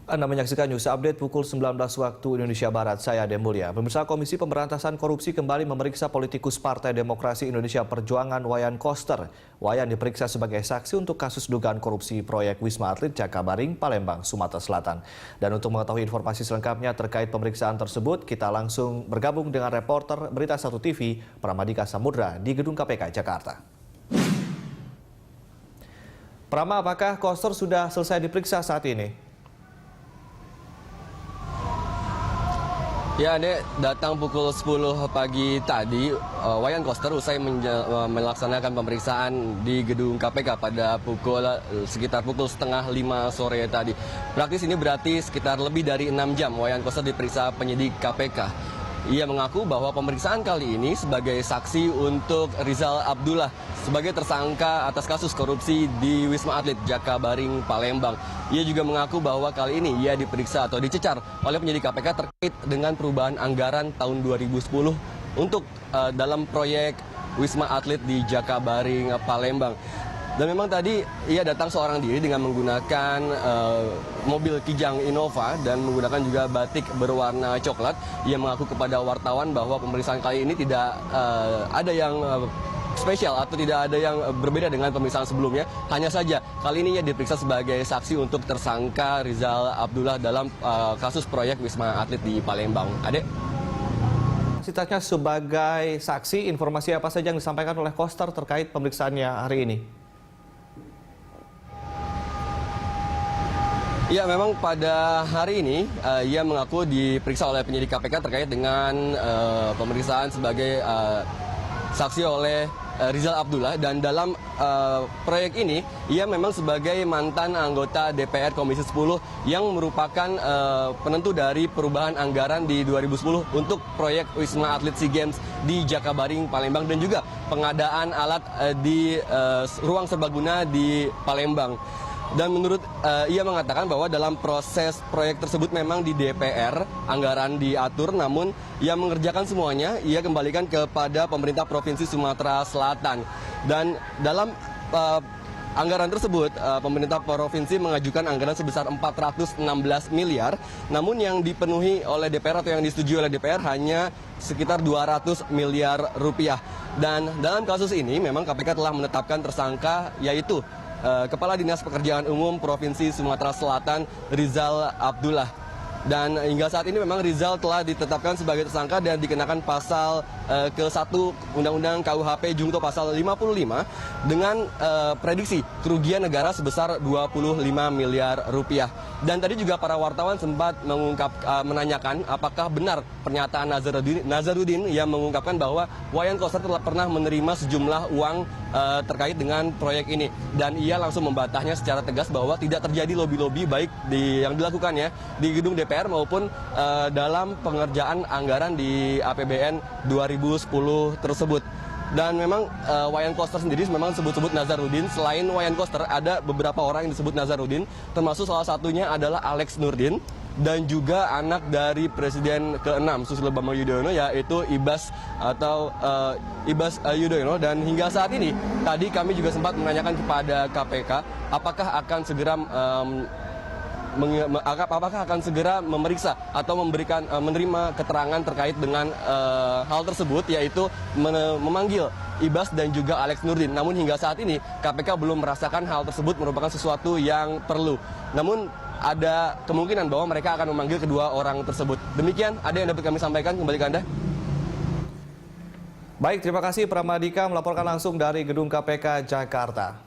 Anda menyaksikan News Update pukul 19 waktu Indonesia Barat. Saya Ade Mulya. Pemirsa, Komisi Pemberantasan Korupsi kembali memeriksa politikus Partai Demokrasi Indonesia Perjuangan Wayan Koster. Wayan diperiksa sebagai saksi untuk kasus dugaan korupsi proyek Wisma Atlet Jakabaring, Palembang, Sumatera Selatan. Dan untuk mengetahui informasi selengkapnya terkait pemeriksaan tersebut, kita langsung bergabung dengan reporter Berita 1 TV, Pramadika Samudra di Gedung KPK Jakarta. Prama, apakah Koster sudah selesai diperiksa saat ini? Ya, Ade, datang pukul 10 pagi tadi, Wayan Koster usai melaksanakan pemeriksaan di gedung KPK pada sekitar pukul setengah 5 sore tadi. Praktis ini berarti sekitar lebih dari 6 jam Wayan Koster diperiksa penyidik KPK. Ia mengaku bahwa pemeriksaan kali ini sebagai saksi untuk Rizal Abdullah sebagai tersangka atas kasus korupsi di Wisma Atlet Jakabaring, Palembang. Ia juga mengaku bahwa kali ini ia diperiksa atau dicecar oleh penyidik KPK terkait dengan perubahan anggaran tahun 2010 untuk dalam proyek Wisma Atlet di Jakabaring, Palembang. Dan memang tadi ia datang seorang diri dengan menggunakan mobil Kijang Innova dan menggunakan juga batik berwarna coklat. Ia mengaku kepada wartawan bahwa pemeriksaan kali ini tidak ada yang spesial atau tidak ada yang berbeda dengan pemeriksaan sebelumnya. Hanya saja kali ini ia diperiksa sebagai saksi untuk tersangka Rizal Abdullah dalam kasus proyek Wisma Atlet di Palembang. Adek? Kapasitasnya sebagai saksi, informasi apa saja yang disampaikan oleh Koster terkait pemeriksaannya hari ini? Ya, memang pada hari ini ia mengaku diperiksa oleh penyidik KPK terkait dengan pemeriksaan sebagai saksi oleh Rizal Abdullah, dan dalam proyek ini ia memang sebagai mantan anggota DPR Komisi 10 yang merupakan penentu dari perubahan anggaran di 2010 untuk proyek Wisma Atlet SEA Games di Jakabaring, Palembang, dan juga pengadaan alat di ruang serbaguna di Palembang. Dan menurut ia mengatakan bahwa dalam proses proyek tersebut memang di DPR anggaran diatur, namun ia mengerjakan semuanya, ia kembalikan kepada pemerintah Provinsi Sumatera Selatan. Dan dalam anggaran tersebut, pemerintah provinsi mengajukan anggaran sebesar 416 miliar, namun yang dipenuhi oleh DPR atau yang disetujui oleh DPR hanya sekitar 200 miliar rupiah. Dan dalam kasus ini memang KPK telah menetapkan tersangka, yaitu Kepala Dinas Pekerjaan Umum Provinsi Sumatera Selatan, Rizal Abdullah. Dan hingga saat ini memang Rizal telah ditetapkan sebagai tersangka dan dikenakan pasal ke-1 Undang-Undang KUHP Jungto pasal 55 dengan prediksi kerugian negara sebesar 25 miliar rupiah. Dan tadi juga para wartawan sempat menanyakan apakah benar pernyataan Nazarudin yang mengungkapkan bahwa Wayan Koster telah pernah menerima sejumlah uang terkait dengan proyek ini. Dan ia langsung membantahnya secara tegas bahwa tidak terjadi lobby-lobby baik yang dilakukannya di gedung DPR maupun dalam pengerjaan anggaran di APBN 2010 tersebut. Dan memang Wayan Koster sendiri memang sebut-sebut Nazarudin. Selain Wayan Koster, ada beberapa orang yang disebut Nazarudin, termasuk salah satunya adalah Alex Nurdin dan juga anak dari Presiden ke-6 Susilo Bambang Yudhoyono, yaitu Ibas Yudhoyono. Dan hingga saat ini tadi kami juga sempat menanyakan kepada KPK apakah akan segera memeriksa atau menerima keterangan terkait dengan hal tersebut, yaitu memanggil Ibas dan juga Alex Nurdin. Namun hingga saat ini KPK belum merasakan hal tersebut merupakan sesuatu yang perlu. Namun ada kemungkinan bahwa mereka akan memanggil kedua orang tersebut. Demikian ada yang dapat kami sampaikan, kembali ke Anda. Baik, terima kasih Pramadika melaporkan langsung dari Gedung KPK Jakarta.